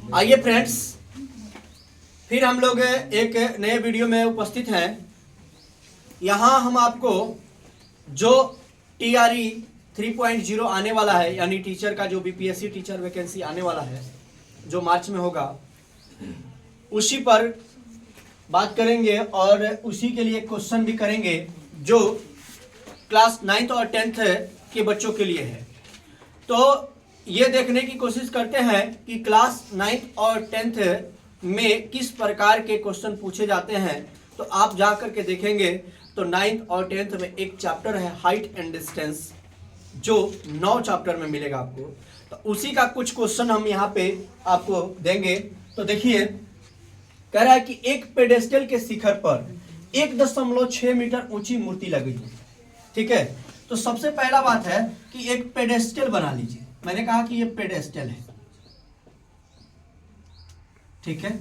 आइए फ्रेंड्स, फिर हम लोग एक नए वीडियो में उपस्थित हैं। यहाँ हम आपको जो TRE 3.0 आने वाला है, यानी टीचर का जो BPSC टीचर वैकेंसी आने वाला है जो मार्च में होगा, उसी पर बात करेंगे और उसी के लिए क्वेश्चन भी करेंगे जो क्लास 9th और 10th के बच्चों के लिए है। तो ये देखने की कोशिश करते हैं कि क्लास 9th और 10th में किस प्रकार के क्वेश्चन पूछे जाते हैं। तो आप जा कर के देखेंगे तो 9th और 10th में एक चैप्टर है हाइट एंड डिस्टेंस, जो 9 चैप्टर में मिलेगा आपको। तो उसी का कुछ क्वेश्चन हम यहाँ पे आपको देंगे। तो देखिए, कह रहा है कि एक पेडेस्टल के शिखर पर 1.6 मीटर ऊंची मूर्ति लगी है। ठीक है, तो सबसे पहला बात है कि एक पेडेस्टल बना लीजिए। मैंने कहा कि ये पेडेस्टल है, ठीक है।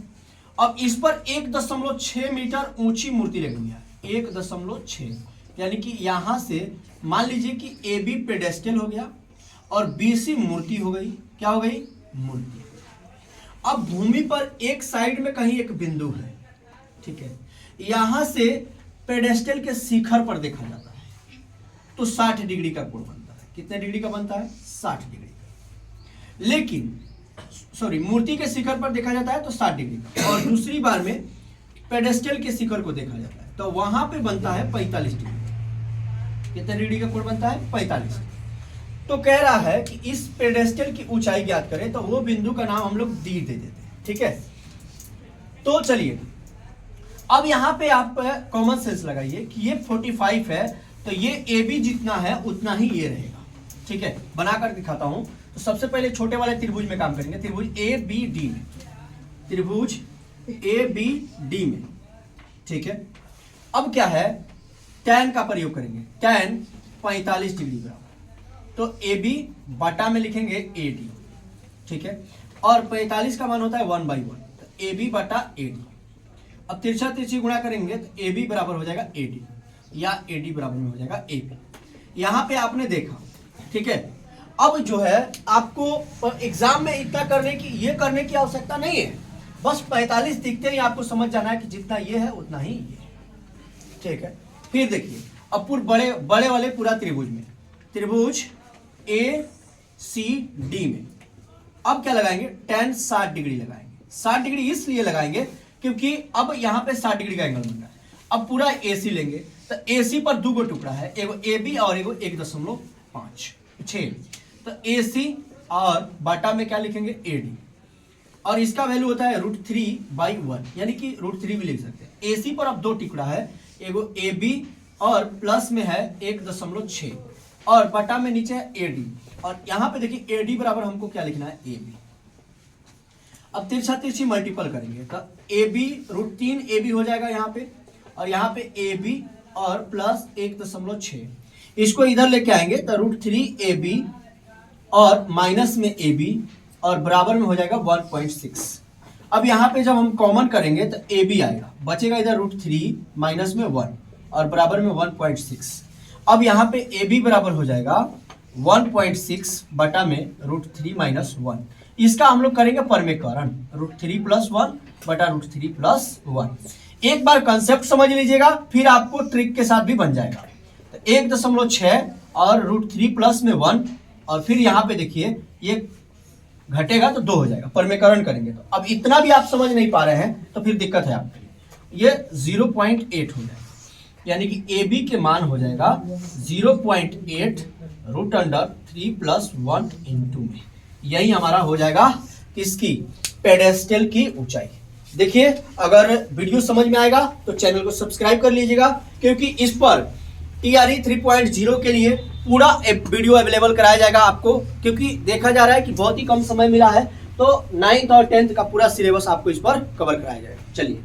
अब इस पर 1.6 मीटर ऊंची मूर्ति लगी हुई है, 1.6, यानी कि यहां से मान लीजिए कि AB पेडेस्टल हो गया और BC मूर्ति हो गई। क्या हो गई? मूर्ति। अब भूमि पर एक साइड में कहीं एक बिंदु है, ठीक है। यहां से पेडेस्टल के शिखर पर देखा जाता है तो 60 डिग्री का कोण बनता है। कितने डिग्री का बनता है? 60 डिग्री का। लेकिन मूर्ति के शिखर पर देखा जाता है तो 60 डिग्री का, और दूसरी बार में पेडेस्टल के शिखर को देखा जाता है तो वहां पे बनता है 45 डिग्री। कितने डिग्री का कोण बनता है? 45। तो कह रहा है कि इस पेडेस्टल की ऊंचाई ज्ञात करें, तो वो बिंदु का नाम हम लोग D दे देते हैं, ठीक है। तो चलिए, अब यहां पे आप कॉमन सेंस लगाइए कि ये 45 है तो ये AB जितना है उतना ही ये रहेगा, ठीक है। बनाकर दिखाता हूं। तो सबसे पहले छोटे वाले त्रिभुज में काम करेंगे, त्रिभुज ABD में, त्रिभुज ABD में, ठीक है। अब क्या है? tan का प्रयोग करेंगे, tan 45 डिग्री बराबर, तो AB बटा में लिखेंगे AD, ठीक है। और 45 का मान होता है 1/1, तो AB बटा AD। अब तिरछा तिरछी गुणा करेंगे तो AB बराबर हो जाएगा AD, या AD बराबर में हो जाएगा AB। यहां पे आपने देखा, ठीक है। अब जो है आपको एग्जाम में इतना करने की आवश्यकता नहीं है। बस 45 दिखते ही आपको समझ जाना है कि जितना ये है उतना ही ये है, ठीक है। फिर देखिए, अब बड़े वाले पूरा त्रिभुज में, त्रिभुज ACD में अब क्या लगाएंगे? tan 60 डिग्री लगाएंगे। 60 डिग्री इसलिए लगाएंगे क्योंकि अब यहां पे 60 डिग्री का एंगल बन रहा है। अब पूरा AC लेंगे तो AC पर 2 टुकड़ा है, एगो AB और एगो 1.5, तो AC और बाटा में क्या लिखेंगे? AD, और इसका वैल्यू होता है √3/1, यानी कि √3 भी लिख सकते हैं। AC पर अब 2 टुकड़ा है, एगो AB और प्लस में है 1.6, और बटा में नीचे है AD, और यहां पे देखिए AD बराबर हमको क्या लिखना है? AB। अब तिरछा तिरछी मल्टीपल करेंगे तो AB √3AB हो जाएगा यहाँ पे, और यहाँ पे AB और प्लस 1.6, इसको इधर लेके आएंगे तो √3AB और माइनस में AB और बराबर में हो जाएगा 1.6। अब यहाँ पे जब हम कॉमन करेंगे तो AB आएगा, बचेगा इधर √3 माइनस में 1 और बराबर में 1.6। अब यहाँ पे AB बराबर हो जाएगा 1.6 बटा में √3 माइनस 1। इसका हम लोग करेंगे परमेकरण, √3 + 1 बटा √3 + 1। एक बार कंसेप्ट समझ लीजिएगा, फिर आपको ट्रिक के साथ भी बन जाएगा। तो 1.6 और √3 प्लस में 1, और फिर यहाँ पे देखिए ये घटेगा तो 2 हो जाएगा, परमेकरण करेंगे तो। अब इतना भी आप समझ नहीं पा रहे हैं तो फिर दिक्कत है आपके लिए। ये 0.8 हो जाएगा, यानी कि AB के मान हो जाएगा 0.8 √3 + 1 इंटू में। यही हमारा हो जाएगा किसकी? पेडेस्टल की ऊंचाई। देखिए, अगर वीडियो समझ में आएगा तो चैनल को सब्सक्राइब कर लीजिएगा, क्योंकि इस पर TRE 3.0 के लिए पूरा वीडियो अवेलेबल कराया जाएगा आपको, क्योंकि देखा जा रहा है कि बहुत ही कम समय मिला है। तो 9th और 10th का पूरा सिलेबस आपको इस पर कवर कराया जाएगा। चलिए।